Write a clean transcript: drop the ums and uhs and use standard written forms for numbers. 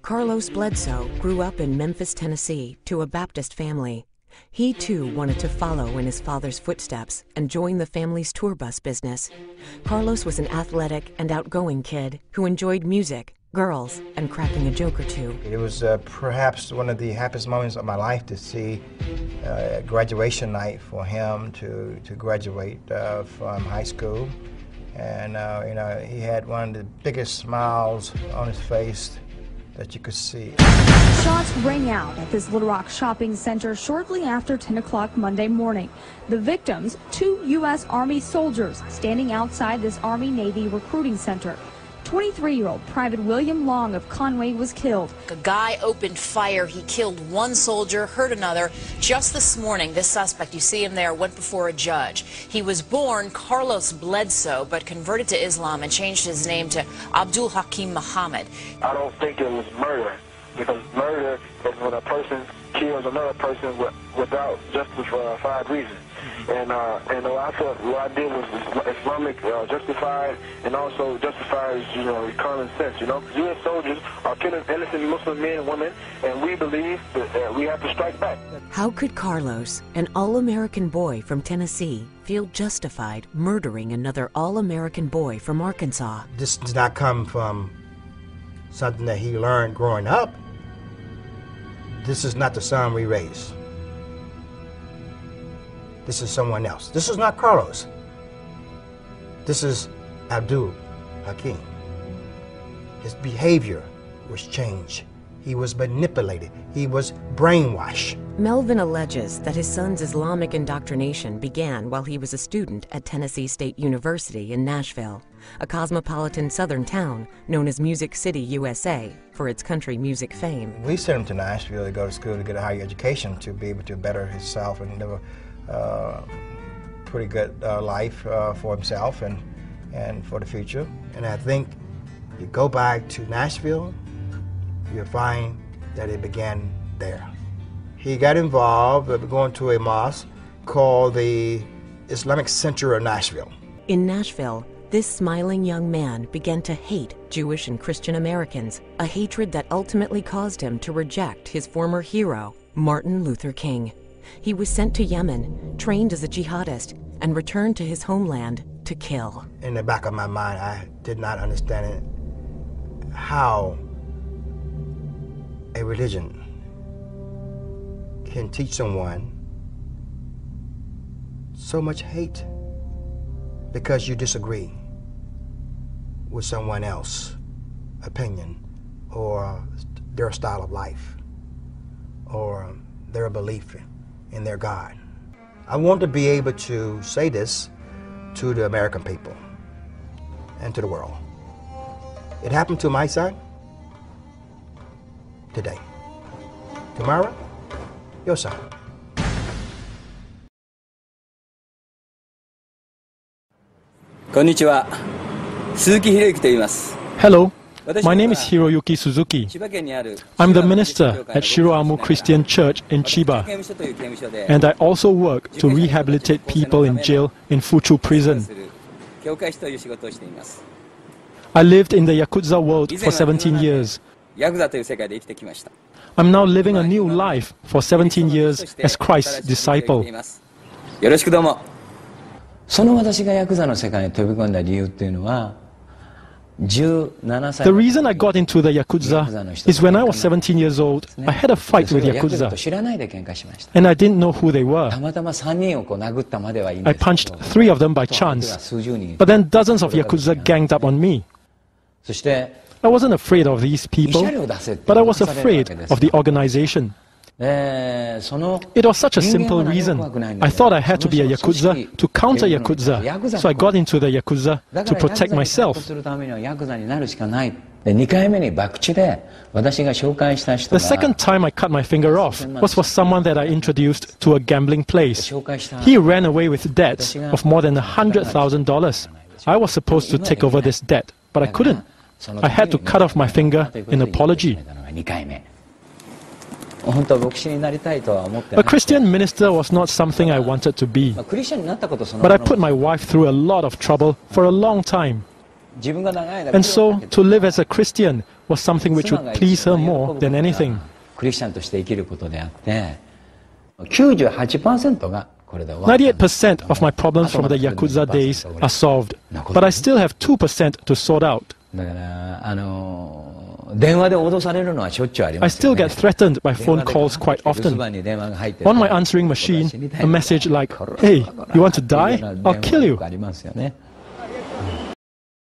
Carlos Bledsoe grew up in Memphis, Tennessee, to a Baptist family. He too wanted to follow in his father's footsteps and join the family's tour bus business. Carlos was an athletic and outgoing kid who enjoyed music, girls, and cracking a joke or two. It was perhaps one of the happiest moments of my life to see graduation night for him to graduate from high school. And you know, he had one of the biggest smiles on his face that you could see. Shots rang out at this Little Rock shopping center shortly after 10 o'clock Monday morning. The victims, 2 U.S. Army soldiers standing outside this Army-Navy recruiting center. 23-year-old Private William Long of Conway was killed. A guy opened fire. He killed 1 soldier, hurt another. Just this morning, this suspect, you see him there, went before a judge. He was born Carlos Bledsoe, but converted to Islam and changed his name to Abdulhakim Muhammad. I don't think it was murder, because murder is when a person kills another person without justified reason. And I thought what I did was Islamic justified, and also justifies, you know, common sense, you know. U.S. soldiers are killing innocent Muslim men and women, and we believe that we have to strike back. How could Carlos, an all-American boy from Tennessee, feel justified murdering another all-American boy from Arkansas? This did not come from something that he learned growing up. This is not the son we raised. This is someone else. This is not Carlos. This is Abdulhakim. His behavior was changed. He was manipulated. He was brainwashed. Melvin alleges that his son's Islamic indoctrination began while he was a student at Tennessee State University in Nashville, a cosmopolitan southern town known as Music City, USA, for its country music fame. We sent him to Nashville to go to school to get a higher education, to be able to better himself and live a pretty good life for himself and for the future. And I think you go back to Nashville, you'll find that it began there. He got involved with going to a mosque called the Islamic Center of Nashville. In Nashville, this smiling young man began to hate Jewish and Christian Americans, a hatred that ultimately caused him to reject his former hero, Martin Luther King. He was sent to Yemen, trained as a jihadist, and returned to his homeland to kill. In the back of my mind, I did not understand it, how a religion can teach someone so much hate because you disagree with someone else's opinion or their style of life or their belief in their God. I want to be able to say this to the American people and to the world. It happened to my son today. Tomorrow, your son. Konnichiwa. Suzuki Hiroyuki to iimasu. Hello, my name is Hiroyuki Suzuki. I'm the minister at Shiroamu Christian Church in Chiba, and I also work to rehabilitate people in jail in Fuchu prison. I lived in the Yakuza world for 17 years. I'm now living a new life for 17 years as Christ's disciple. その私がヤクザの世界に飛び込んだ理由っていうのは The reason I got into the Yakuza is when I was 17 years old, I had a fight with Yakuza, and I didn't know who they were. I punched 3 of them by chance, but then dozens of Yakuza ganged up on me. I wasn't afraid of these people, but I was afraid of the organization. It was such a simple reason. I thought I had to be a Yakuza to counter Yakuza, so I got into the Yakuza to protect myself. The second time I cut my finger off was for someone that I introduced to a gambling place. He ran away with debts of more than $100,000. I was supposed to take over this debt, but I couldn't. I had to cut off my finger in apology. A Christian minister was not something I wanted to be, but I put my wife through a lot of trouble for a long time. And so, to live as a Christian was something which would please her more than anything. クリスチャンとして生きることであって、98% がこれで終わった。 98% of my problems from the Yakuza days are solved, but I still have 2% to sort out. だから電話で脅されるのはしょっちゅうあり I ますよ still ね。 get threatened by phone calls quite 留 often. 守番に電話が入ってる On my answering machine, a message like, "Hey, you want to die? I'll kill you." ありますよね。